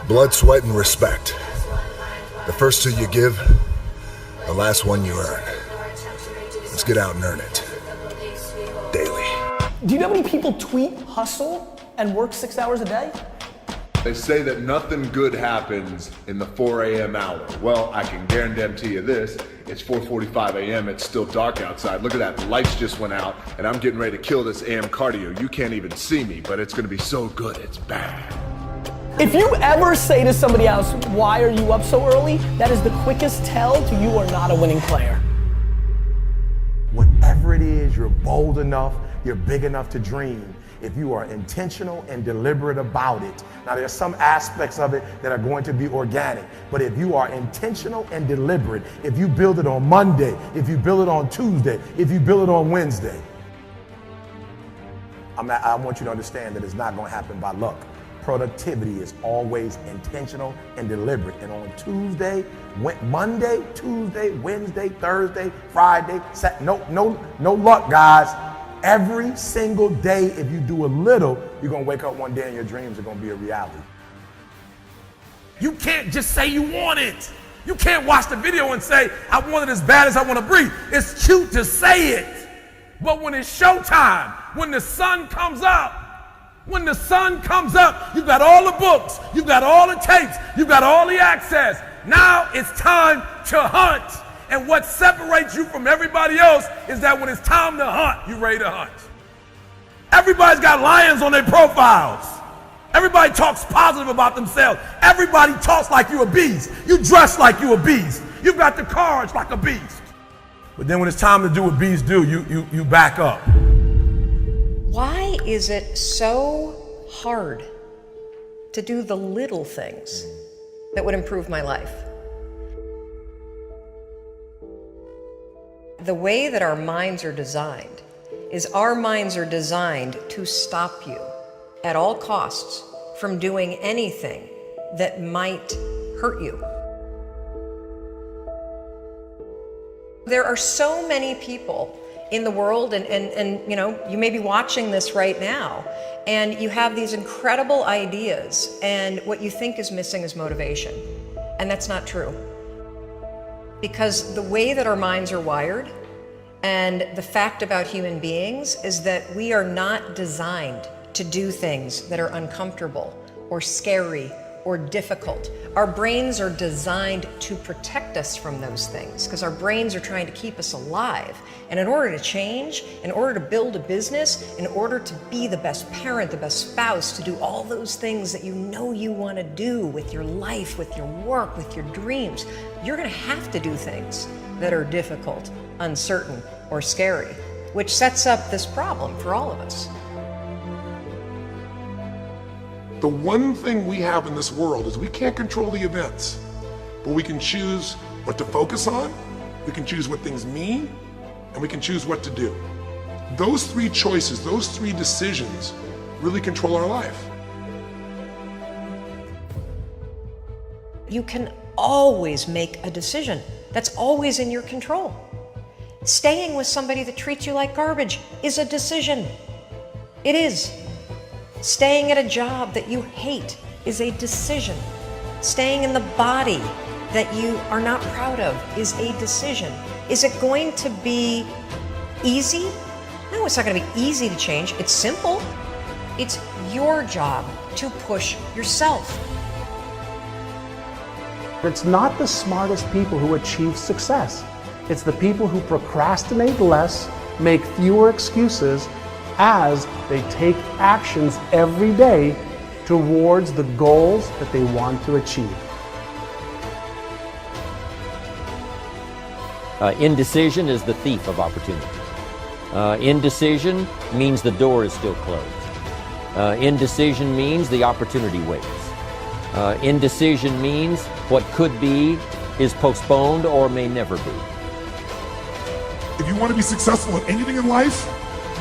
Blood, sweat, and respect. The first two you give, the last one you earn. Let's get out and earn it. Daily. Do you know how many people tweet hustle and work 6 hours a day? They say that nothing good happens in the 4 a.m. hour. Well, I can guarantee you this, it's 4:45 a.m., it's still dark outside. Look at that, the lights just went out, and I'm getting ready to kill this AM cardio. You can't even see me, but it's gonna be so good, it's bad. If you ever say to somebody else, why are you up so early? That is the quickest tell to you are not a winning player. Whatever it is, you're bold enough, you're big enough to dream. If you are intentional and deliberate about it. Now there's some aspects of it that are going to be organic, but if you are intentional and deliberate, if you build it on Monday, if you build it on Tuesday, if you build it on Wednesday, I want you to understand that it's not going to happen by luck. Productivity is always intentional and deliberate. And on Tuesday, Monday, Tuesday, Wednesday, Thursday, Friday, no luck, guys. Every single day, if you do a little, you're gonna wake up one day and your dreams are gonna be a reality. You can't just say you want it. You can't watch the video and say, I want it as bad as I wanna breathe. It's cute to say it. But when it's showtime, when the sun comes up, you've got all the books, you've got all the tapes, you've got all the access. Now it's time to hunt. And what separates you from everybody else is that when it's time to hunt, you're ready to hunt. Everybody's got lions on their profiles. Everybody talks positive about themselves. Everybody talks like you're a beast. You dress like you're a beast. You've got the courage like a beast. But then when it's time to do what beasts do, you back up. Why is it so hard to do the little things that would improve my life? The way that our minds are designed is our minds are designed to stop you at all costs from doing anything that might hurt you. There are so many people in the world, and you know, you may be watching this right now, and you have these incredible ideas, and what you think is missing is motivation. And that's not true. Because the way that our minds are wired, and the fact about human beings is that we are not designed to do things that are uncomfortable or scary or difficult. Our brains are designed to protect us from those things because our brains are trying to keep us alive. And in order to change, in order to build a business, in order to be the best parent, the best spouse, to do all those things that you know you want to do with your life, with your work, with your dreams, you're going to have to do things that are difficult, uncertain, or scary, which sets up this problem for all of us. The one thing we have in this world is we can't control the events, but we can choose what to focus on, we can choose what things mean, and we can choose what to do. Those three choices, those three decisions really control our life. You can always make a decision. That's always in your control. Staying with somebody that treats you like garbage is a decision. It is. Staying at a job that you hate is a decision. Staying in the body that you are not proud of is a decision. Is it going to be easy? No, it's not going to be easy to change. It's simple. It's your job to push yourself. It's not the smartest people who achieve success. It's the people who procrastinate less, make fewer excuses, as they take actions every day towards the goals that they want to achieve. Indecision is the thief of opportunity. Indecision means the door is still closed. Indecision means the opportunity waits. Indecision means what could be is postponed or may never be. If you want to be successful in anything in life,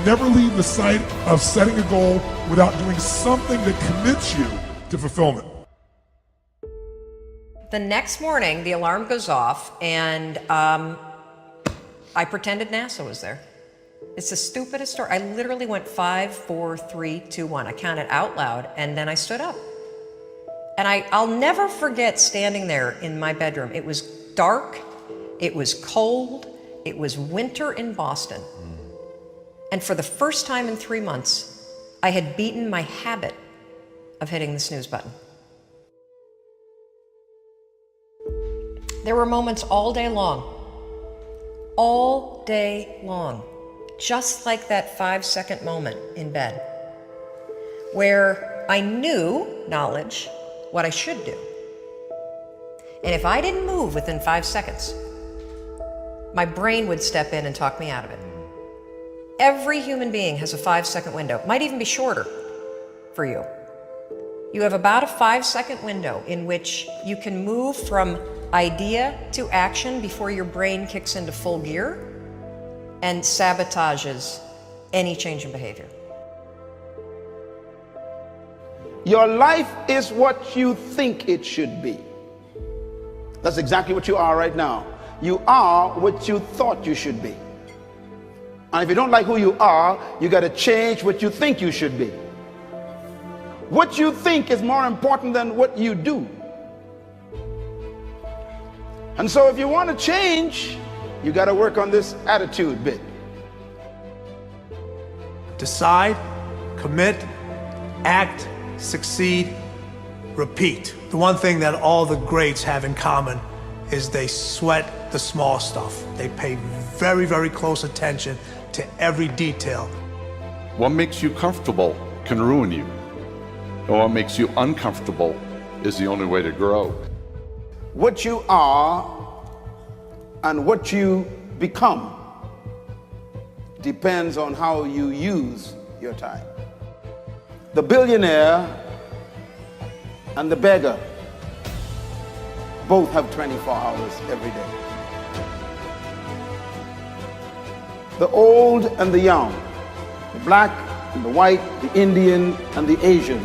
never leave the sight of setting a goal without doing something that commits you to fulfillment. The next morning, the alarm goes off, and I pretended NASA was there. It's the stupidest story. I literally went 5, 4, 3, 2, 1. I counted out loud, and then I stood up. And I'll never forget standing there in my bedroom. It was dark, it was cold, it was winter in Boston. And for the first time in 3 months, I had beaten my habit of hitting the snooze button. There were moments all day long, just like that 5-second moment in bed, where I knew, knowledge, what I should do. And if I didn't move within 5 seconds, my brain would step in and talk me out of it. Every human being has a 5-second window, might even be shorter for you. You have about a 5-second window in which you can move from idea to action before your brain kicks into full gear and sabotages any change in behavior. Your life is what you think it should be. That's exactly what you are right now. You are what you thought you should be. And if you don't like who you are, you got to change what you think you should be. What you think is more important than what you do. And so if you want to change, you got to work on this attitude bit. Decide, commit, act, succeed, repeat. The one thing that all the greats have in common is they sweat the small stuff. They pay very, very close attention to every detail. What makes you comfortable can ruin you. And what makes you uncomfortable is the only way to grow. What you are and what you become depends on how you use your time. The billionaire and the beggar both have 24 hours every day. The old and the young, the black and the white, the Indian and the Asian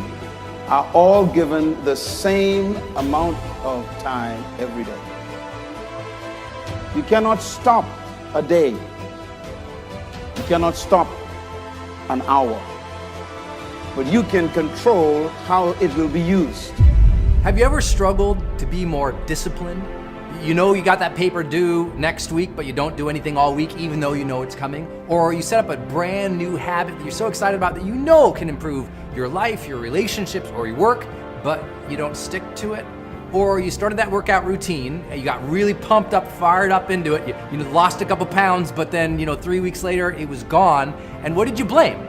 are all given the same amount of time every day. You cannot stop a day. You cannot stop an hour. But you can control how it will be used. Have you ever struggled to be more disciplined? You know you got that paper due next week, but you don't do anything all week even though you know it's coming? Or you set up a brand new habit that you're so excited about that you know can improve your life, your relationships, or your work, but you don't stick to it? Or you started that workout routine and you got really pumped up, fired up into it, you lost a couple pounds, but then 3 weeks later it was gone, and what did you blame?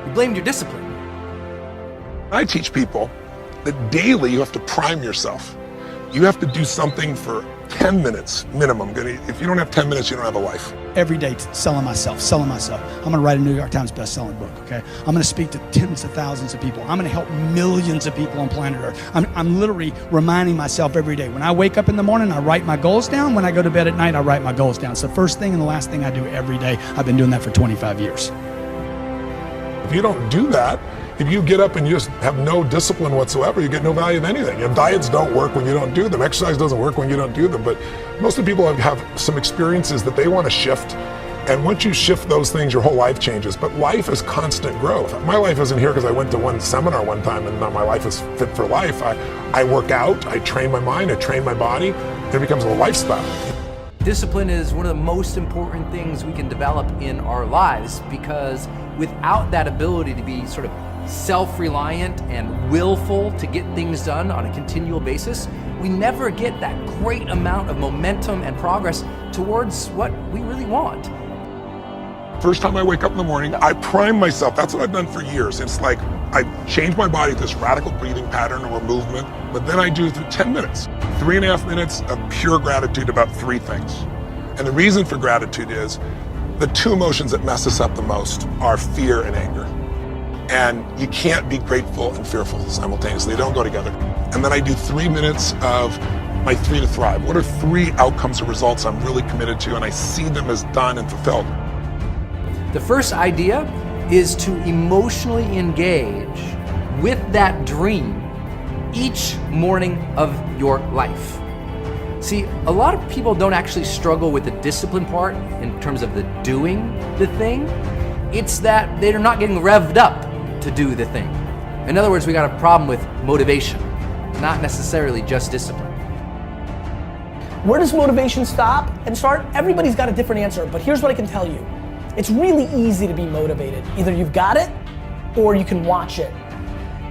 You blamed your discipline. I teach people that daily you have to prime yourself. You have to do something for 10 minutes minimum. If you don't have 10 minutes, you don't have a life. Every day selling myself. I'm gonna write a New York Times best-selling book, okay? I'm gonna speak to tens of thousands of people. I'm gonna help millions of people on planet Earth. I'm literally reminding myself every day. When I wake up in the morning, I write my goals down. When I go to bed at night, I write my goals down. It's the first thing and the last thing I do every day. I've been doing that for 25 years. If you don't do that, if you get up and you just have no discipline whatsoever, you get no value in anything. Your diets don't work when you don't do them. Exercise doesn't work when you don't do them. But most of the people have some experiences that they want to shift. And once you shift those things, your whole life changes. But life is constant growth. My life isn't here because I went to one seminar one time and now my life is fit for life. I work out, I train my mind, I train my body, and it becomes a lifestyle. Discipline is one of the most important things we can develop in our lives, because without that ability to be sort of self-reliant and willful to get things done on a continual basis, we never get that great amount of momentum and progress towards what we really want. First time I wake up in the morning, I prime myself. That's what I've done for years. It's like I change my body to this radical breathing pattern or movement, but then I do 10 minutes, 3.5 minutes of pure gratitude about 3 things. And the reason for gratitude is the 2 emotions that mess us up the most are fear and anger. And you can't be grateful and fearful simultaneously. They don't go together. And then I do 3 minutes of my 3 to thrive. What are 3 outcomes or results I'm really committed to, and I see them as done and fulfilled. The first idea is to emotionally engage with that dream each morning of your life. See, a lot of people don't actually struggle with the discipline part in terms of the doing the thing. It's that they're not getting revved up to do the thing. In other words, we got a problem with motivation. not necessarily just discipline. Where does motivation stop and start? Everybody's got a different answer, but here's what I can tell you. It's really easy to be motivated. Either you've got it or you can watch it.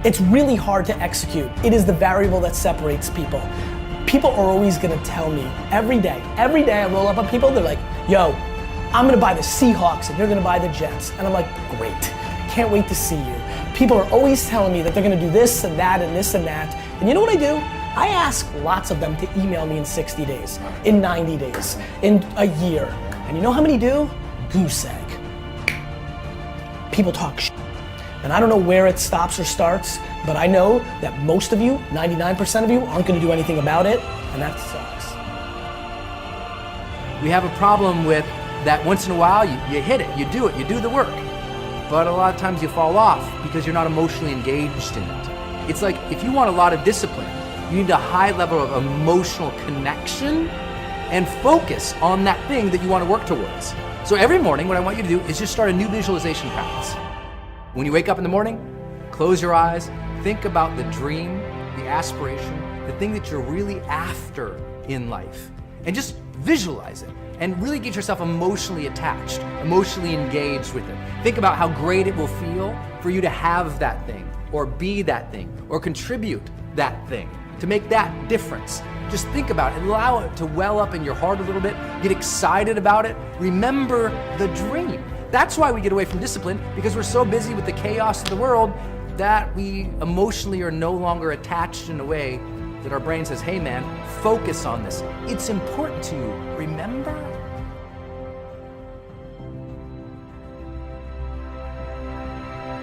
It's really hard to execute. It is the variable that separates people. People are always gonna tell me every day I roll up on people, they're like, yo, I'm gonna buy the Seahawks and you're gonna buy the Jets. And I'm like, great, can't wait to see you. People are always telling me that they're gonna do this and that and this and that. And you know what I do? I ask lots of them to email me in 60 days, in 90 days, in a year. And you know how many do? Goose egg. People talk shit. And I don't know where it stops or starts, but I know that most of you, 99% of you, aren't gonna do anything about it, and that sucks. We have a problem with that once in a while you hit it, you do it, you do the work. But a lot of times you fall off because you're not emotionally engaged in it. It's like if you want a lot of discipline, you need a high level of emotional connection and focus on that thing that you want to work towards. So every morning, what I want you to do is just start a new visualization practice. When you wake up in the morning, close your eyes, think about the dream, the aspiration, the thing that you're really after in life, and just visualize it and really get yourself emotionally attached, emotionally engaged with it. Think about how great it will feel for you to have that thing, or be that thing, or contribute that thing, to make that difference. Just think about it, allow it to well up in your heart a little bit, get excited about it, remember the dream. That's why we get away from discipline, because we're so busy with the chaos of the world that we emotionally are no longer attached in a way that our brain says, hey man, focus on this. It's important to you, remember?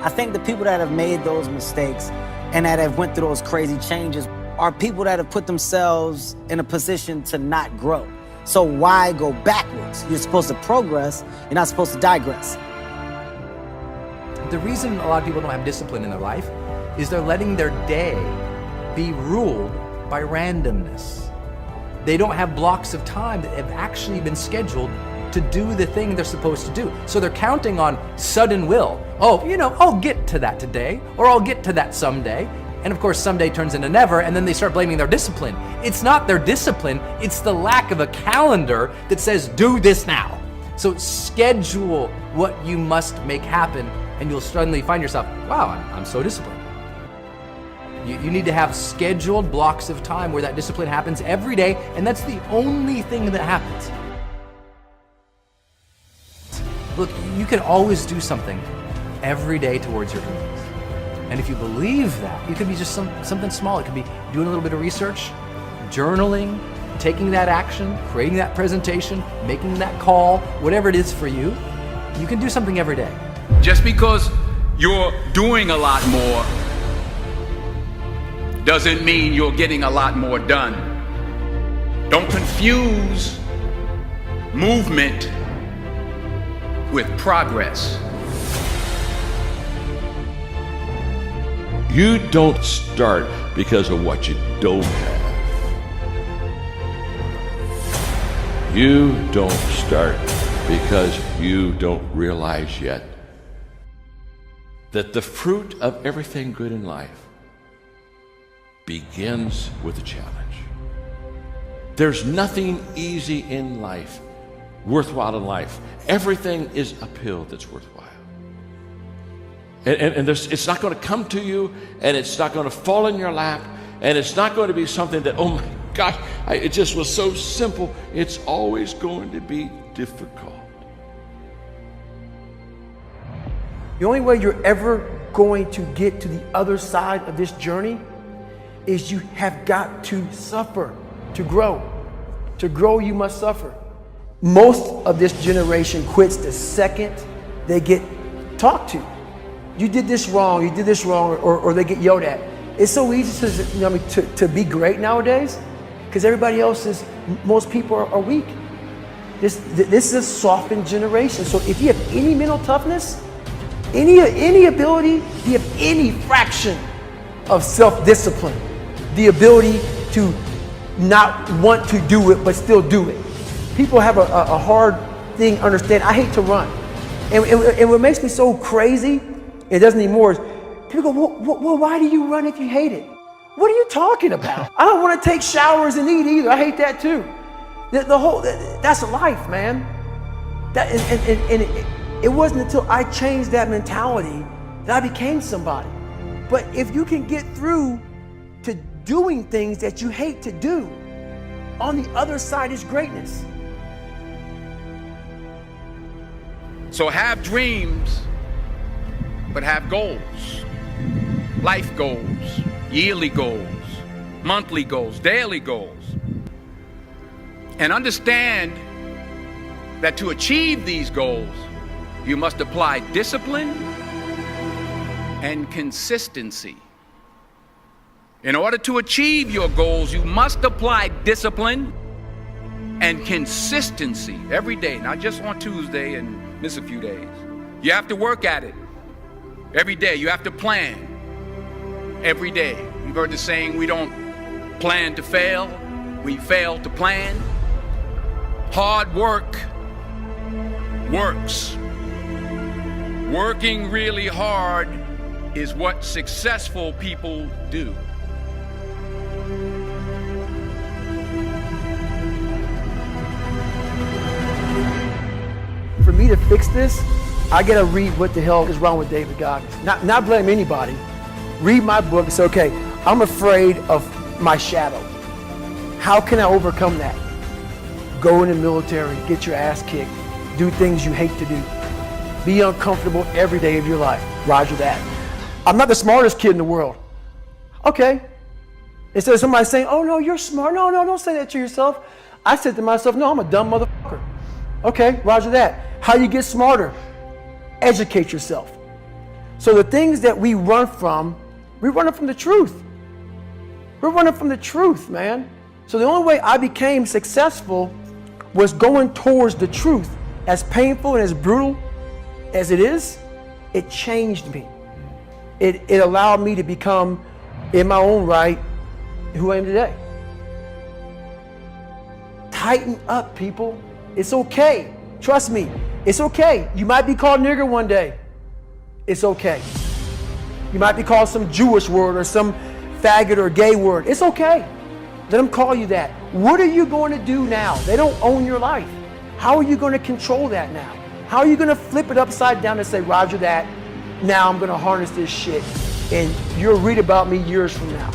I think the people that have made those mistakes and that have went through those crazy changes are people that have put themselves in a position to not grow. So why go backwards? You're supposed to progress, you're not supposed to digress. The reason a lot of people don't have discipline in their life is they're letting their day be ruled by randomness. They don't have blocks of time that have actually been scheduled to do the thing they're supposed to do. So they're counting on sudden will. Oh, you know, I'll get to that today, or I'll get to that someday. And of course, someday turns into never, and then they start blaming their discipline. It's not their discipline, it's the lack of a calendar that says, do this now. So schedule what you must make happen, and you'll suddenly find yourself, wow, I'm so disciplined. You need to have scheduled blocks of time where that discipline happens every day, and that's the only thing that happens. Look, you can always do something every day towards your dreams. And if you believe that, it could be just something small. It could be doing a little bit of research, journaling, taking that action, creating that presentation, making that call, whatever it is for you. You can do something every day. Just because you're doing a lot more doesn't mean you're getting a lot more done. Don't confuse movement with progress. You don't start because of what you don't have. You don't start because you don't realize yet that the fruit of everything good in life begins with a challenge. There's nothing easy in life, worthwhile in life. Everything is uphill that's worthwhile. And it's not going to come to you, and it's not going to fall in your lap, and it's not going to be something that, oh my gosh, it just was so simple. It's always going to be difficult. The only way you're ever going to get to the other side of this journey is you have got to suffer to grow. To grow, you must suffer. Most of this generation quits the second they get talked to. You did this wrong, or they get yelled at. It's so easy to be great nowadays because everybody else is, most people are weak. This is a softened generation. So if you have any mental toughness, any ability, if you have any fraction of self-discipline, the ability to not want to do it but still do it. People have a hard thing understand. I hate to run. And what makes me so crazy, it doesn't anymore, is people go, well, why do you run if you hate it? What are you talking about? I don't want to take showers and eat either. I hate that too. That's life, man. It wasn't until I changed that mentality that I became somebody. But if you can get through to doing things that you hate to do, on the other side is greatness. So have dreams, but have goals. Life goals, yearly goals, monthly goals, daily goals. And understand that to achieve these goals, you must apply discipline and consistency. In order to achieve your goals, you must apply discipline and consistency every day, not just on Tuesday and miss a few days. You have to work at it every day. You have to plan every day. You've heard the saying, we don't plan to fail, we fail to plan. Hard work works. Working really hard is what successful people do. For me to fix this, I gotta read what the hell is wrong with David Goggins. Not blame anybody. Read my book and say, okay, I'm afraid of my shadow. How can I overcome that? Go in the military, get your ass kicked, do things you hate to do. Be uncomfortable every day of your life. Roger that. I'm not the smartest kid in the world. Okay. Instead of somebody saying, oh no, you're smart. No, don't say that to yourself. I said to myself, no, I'm a dumb motherfucker. Okay, roger that. How you get smarter? Educate yourself. So the things that we run from the truth. We're running from the truth, man. So the only way I became successful was going towards the truth. As painful and as brutal as it is, it changed me. It allowed me to become, in my own right, who I am today. Tighten up, people. It's okay. Trust me, it's okay. You might be called nigger one day. It's okay. You might be called some Jewish word or some faggot or gay word. It's okay. Let them call you that. What are you going to do now? They don't own your life. How are you going to control that now? How are you going to flip it upside down and say, roger that, now I'm going to harness this shit and you'll read about me years from now?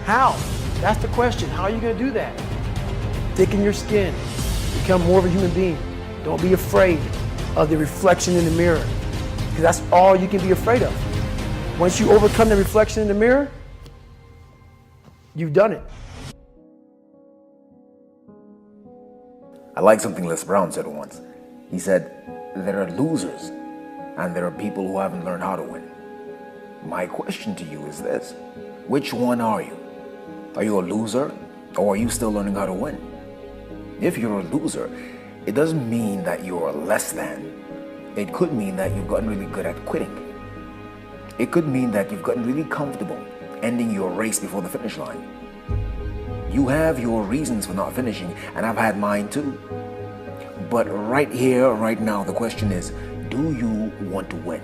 How? That's the question. How are you going to do that? Thicken your skin. Become more of a human being. Don't be afraid of the reflection in the mirror, because that's all you can be afraid of. Once you overcome the reflection in the mirror, you've done it. I like something Les Brown said once. He said, there are losers and there are people who haven't learned how to win. My question to you is this: which one are you? Are you a loser, or are you still learning how to win? If you're a loser, it doesn't mean that you're less than. It could mean that you've gotten really good at quitting. It could mean that you've gotten really comfortable ending your race before the finish line. You have your reasons for not finishing, and I've had mine too. But right here, right now, the question is, do you want to win?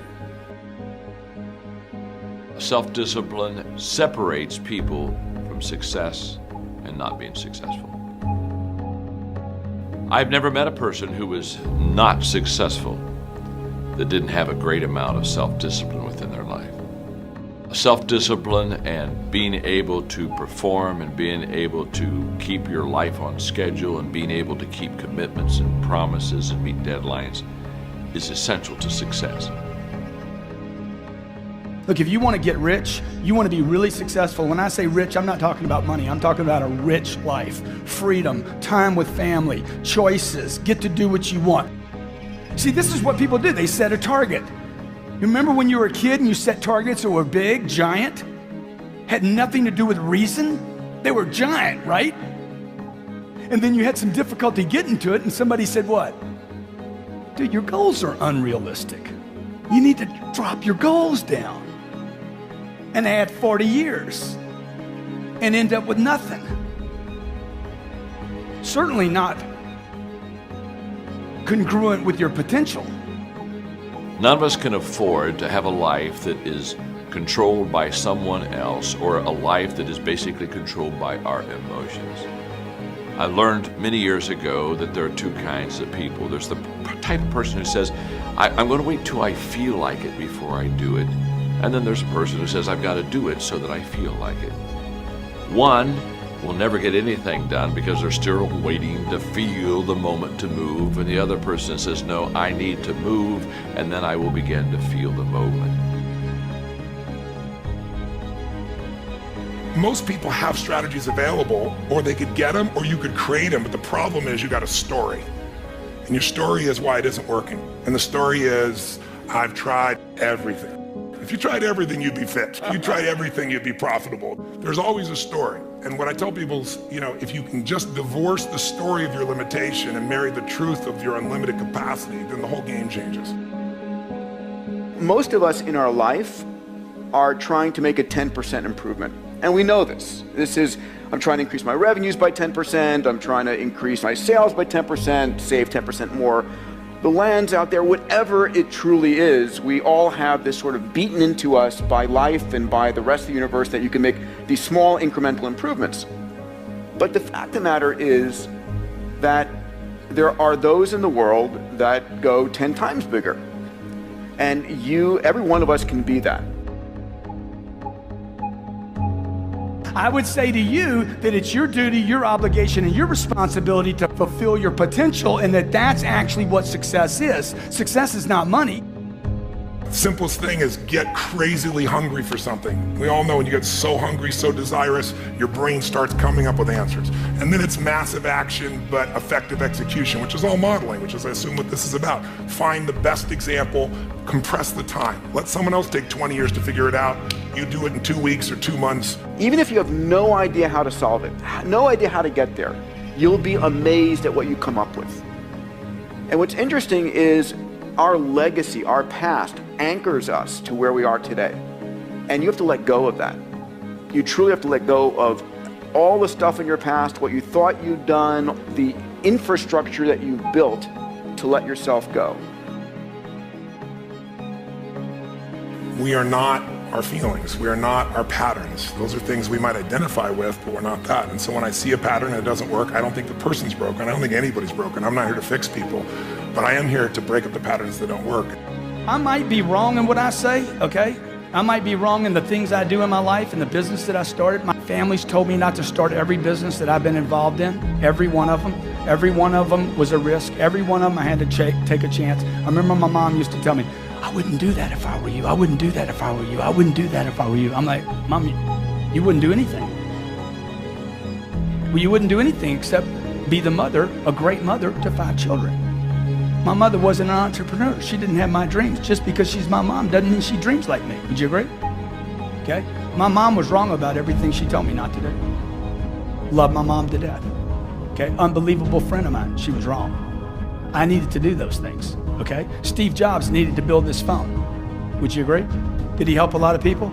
Self-discipline separates people from success and not being successful. I've never met a person who was not successful that didn't have a great amount of self-discipline within their life. Self-discipline and being able to perform and being able to keep your life on schedule and being able to keep commitments and promises and meet deadlines is essential to success. Look, if you want to get rich, you want to be really successful. When I say rich, I'm not talking about money. I'm talking about a rich life, freedom, time with family, choices, get to do what you want. See, this is what people did. They set a target. You remember when you were a kid and you set targets that were big, giant, had nothing to do with reason? They were giant, right? And then you had some difficulty getting to it and somebody said what? Dude, your goals are unrealistic. You need to drop your goals down. And add 40 years and end up with nothing. Certainly not congruent with your potential. None of us can afford to have a life that is controlled by someone else, or a life that is basically controlled by our emotions. I learned many years ago that there are two kinds of people. There's the type of person who says, I'm going to wait till I feel like it before I do it. And then there's a person who says, I've got to do it so that I feel like it. One will never get anything done because they're still waiting to feel the moment to move. And the other person says, no, I need to move, and then I will begin to feel the moment. Most people have strategies available, or they could get them, or you could create them. But the problem is you got a story. And your story is why it isn't working. And the story is, I've tried everything. If you tried everything, you'd be fit. If you tried everything, you'd be profitable. There's always a story. And what I tell people is, if you can just divorce the story of your limitation and marry the truth of your unlimited capacity, then the whole game changes. Most of us in our life are trying to make a 10% improvement. And we know this. This is, I'm trying to increase my revenues by 10%, I'm trying to increase my sales by 10%, save 10% more. The lands out there, whatever it truly is, we all have this sort of beaten into us by life and by the rest of the universe that you can make these small incremental improvements. But the fact of the matter is that there are those in the world that go 10 times bigger. And every one of us can be that. I would say to you that it's your duty, your obligation, and your responsibility to fulfill your potential, and that's actually what success is. Success is not money. Simplest thing is get crazily hungry for something. We all know when you get so hungry, so desirous, your brain starts coming up with answers. And then it's massive action, but effective execution, which is all modeling, which is, I assume, what this is about. Find the best example, compress the time. Let someone else take 20 years to figure it out. You do it in 2 weeks or 2 months. Even if you have no idea how to solve it, no idea how to get there, you'll be amazed at what you come up with. And what's interesting is our legacy, our past, anchors us to where we are today. And you have to let go of that. You truly have to let go of all the stuff in your past, what you thought you'd done, the infrastructure that you built to let yourself go. We are not our feelings. We are not our patterns. Those are things we might identify with, but we're not that. And so when I see a pattern and it doesn't work, I don't think the person's broken. I don't think anybody's broken. I'm not here to fix people, but I am here to break up the patterns that don't work. I might be wrong in what I say, okay? I might be wrong in the things I do in my life and the business that I started. My family's told me not to start every business that I've been involved in, every one of them. Every one of them was a risk. Every one of them I had to take a chance. I remember my mom used to tell me, I wouldn't do that if I were you. I wouldn't do that if I were you. I wouldn't do that if I were you. I'm like, Mom, you wouldn't do anything. Well, you wouldn't do anything except be the mother, a great mother to 5 children. My mother wasn't an entrepreneur. She didn't have my dreams. Just because she's my mom doesn't mean she dreams like me. Would you agree? Okay? My mom was wrong about everything she told me not to do. Love my mom to death. Okay? Unbelievable friend of mine. She was wrong. I needed to do those things. Okay? Steve Jobs needed to build this phone. Would you agree? Did he help a lot of people?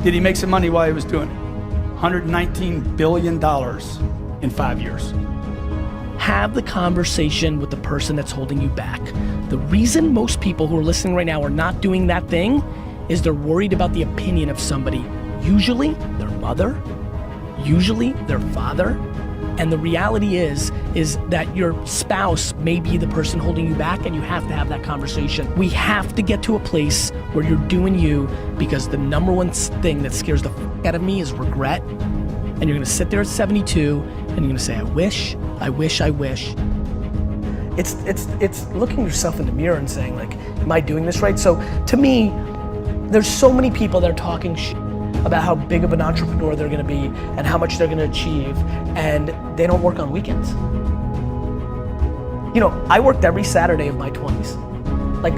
Did he make some money while he was doing it? $119 billion in 5 years. Have the conversation with the person that's holding you back. The reason most people who are listening right now are not doing that thing is they're worried about the opinion of somebody, usually their mother, usually their father. And the reality is that your spouse may be the person holding you back, and you have to have that conversation. We have to get to a place where you're doing you, because the number one thing that scares the f out of me is regret. And you're gonna sit there at 72 and you're gonna say, I wish, I wish, I wish. It's looking yourself in the mirror and saying, like, am I doing this right? So to me, there's so many people that are talking shit about how big of an entrepreneur they're gonna be and how much they're gonna achieve, and they don't work on weekends. You know, I worked every Saturday of my 20s.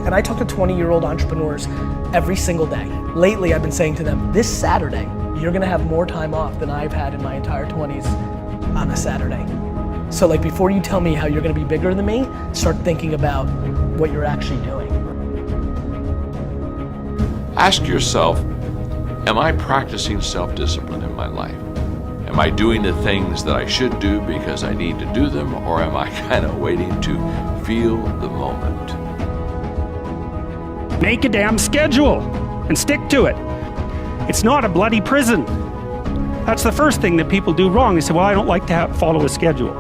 And I talk to 20-year-old entrepreneurs every single day. Lately, I've been saying to them, this Saturday, you're gonna have more time off than I've had in my entire 20s on a Saturday. So before you tell me how you're gonna be bigger than me, start thinking about what you're actually doing. Ask yourself, am I practicing self-discipline in my life? Am I doing the things that I should do because I need to do them, or am I kind of waiting to feel the moment? Make a damn schedule and stick to it. It's not a bloody prison. That's the first thing that people do wrong. They say, well, I don't like to follow a schedule.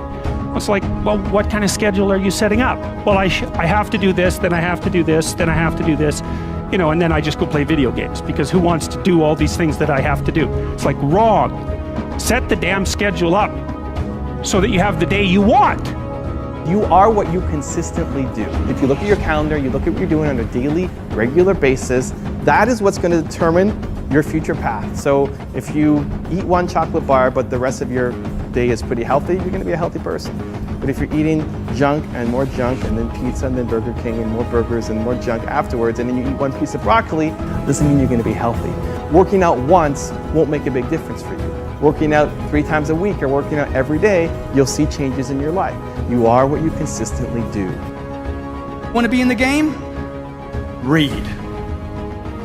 It's like, well, what kind of schedule are you setting up? Well, I have to do this, then I have to do this, then I have to do this, you know, and then I just go play video games, because who wants to do all these things that I have to do? It's like, wrong. Set the damn schedule up so that you have the day you want. You are what you consistently do. If you look at your calendar, you look at what you're doing on a daily, regular basis, that is what's going to determine your future path. So if you eat one chocolate bar, but the rest of your day is pretty healthy, you're going to be a healthy person. But if you're eating junk and then pizza and then Burger King and more burgers and more junk afterwards, and then you eat one piece of broccoli, doesn't mean you're going to be healthy. Working out once won't make a big difference for you. Working out 3 times a week or working out every day, you'll see changes in your life. You are what you consistently do. Want to be in the game? Read.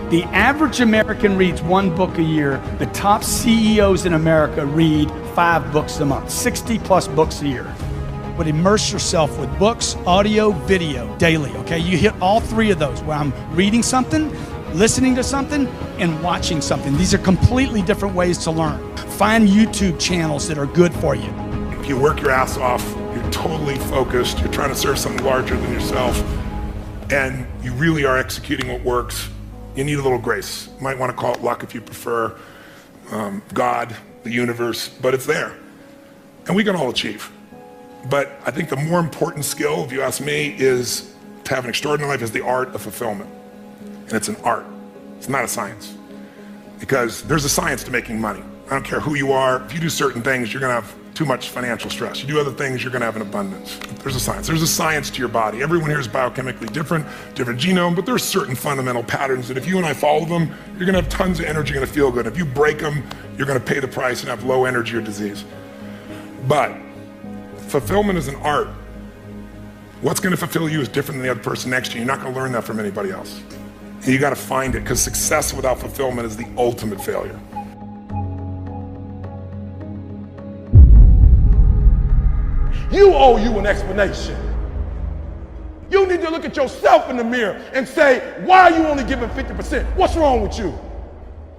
The average American reads 1 book a year. The top CEOs in America read 5 books a month, 60 plus books a year. But immerse yourself with books, audio, video, daily, okay? You hit all 3 of those, where I'm reading something, listening to something, and watching something. These are completely different ways to learn. Find YouTube channels that are good for you. If you work your ass off, you're totally focused, you're trying to serve something larger than yourself, and you really are executing what works, you need a little grace. You might want to call it luck if you prefer, God, the universe, but it's there. And we can all achieve. But I think the more important skill, if you ask me, is to have an extraordinary life is the art of fulfillment. And it's an art, it's not a science. Because there's a science to making money. I don't care who you are, if you do certain things, you're gonna have too much financial stress. You do other things, you're gonna have an abundance. There's a science. There's a science to your body. Everyone here is biochemically different genome, but there's certain fundamental patterns that if you and I follow them, you're gonna have tons of energy, you're gonna feel good. If you break them, you're gonna pay the price and have low energy or disease. But fulfillment is an art. What's gonna fulfill you is different than the other person next to you. You're not gonna learn that from anybody else. And you gotta find it, because success without fulfillment is the ultimate failure. You owe you an explanation. You need to look at yourself in the mirror and say, why are you only giving 50%? What's wrong with you?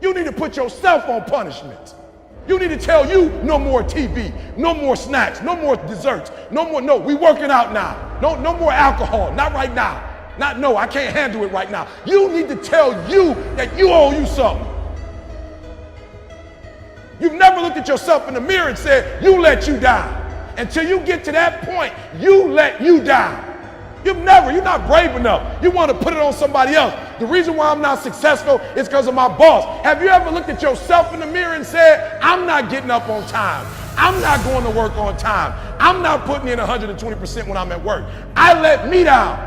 You need to put yourself on punishment. You need to tell you no more TV, no more snacks, no more desserts, no, we working out now. No more alcohol, not right now. No, I can't handle it right now. You need to tell you that you owe you something. You've never looked at yourself in the mirror and said, you let you down. Until you get to that point, you let you down. You're not brave enough. You want to put it on somebody else. The reason why I'm not successful is because of my boss. Have you ever looked at yourself in the mirror and said, I'm not getting up on time. I'm not going to work on time. I'm not putting in 120% when I'm at work. I let me down.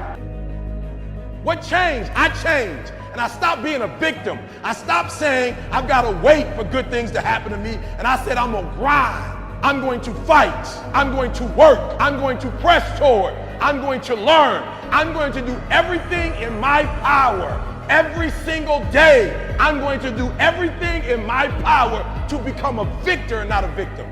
What changed? I changed. And I stopped being a victim. I stopped saying, I've got to wait for good things to happen to me. And I said, I'm going to grind. I'm going to fight. I'm going to work. I'm going to press toward. I'm going to learn. I'm going to do everything in my power. Every single day, I'm going to do everything in my power to become a victor and not a victim.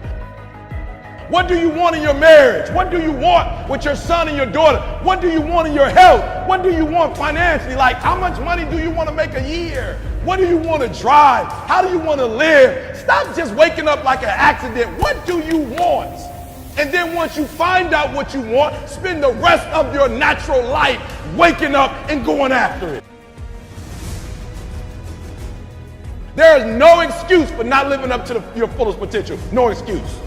What do you want in your marriage? What do you want with your son and your daughter? What do you want in your health? What do you want financially? Like, how much money do you want to make a year? What do you want to drive? How do you want to live? Stop just waking up like an accident. What do you want? And then once you find out what you want, spend the rest of your natural life waking up and going after it. There is no excuse for not living up to your fullest potential. No excuse.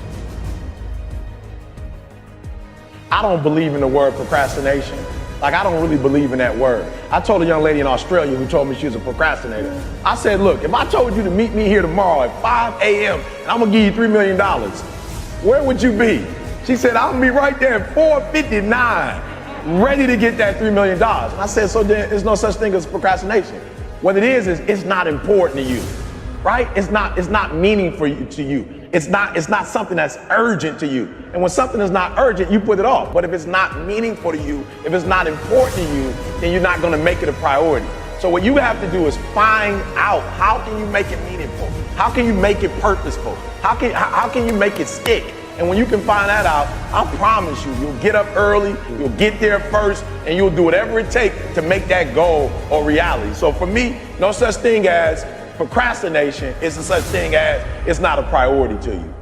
I don't believe in the word procrastination. Like, I don't really believe in that word. I told a young lady in Australia who told me she was a procrastinator. I said, look, if I told you to meet me here tomorrow at 5 a.m. and I'm gonna give you $3 million, where would you be? She said, I'll be right there at 4:59, ready to get that $3 million. And I said, so then there's no such thing as procrastination. What it is it's not important to you, right? It's not meaningful to you. It's not something that's urgent to you. And when something is not urgent, you put it off. But if it's not meaningful to you, if it's not important to you, then you're not gonna make it a priority. So what you have to do is find out, how can you make it meaningful? How can you make it purposeful? How can you make it stick? And when you can find that out, I promise you, you'll get up early, you'll get there first, and you'll do whatever it takes to make that goal a reality. So for me, no such thing as Procrastination is a such thing as it's not a priority to you.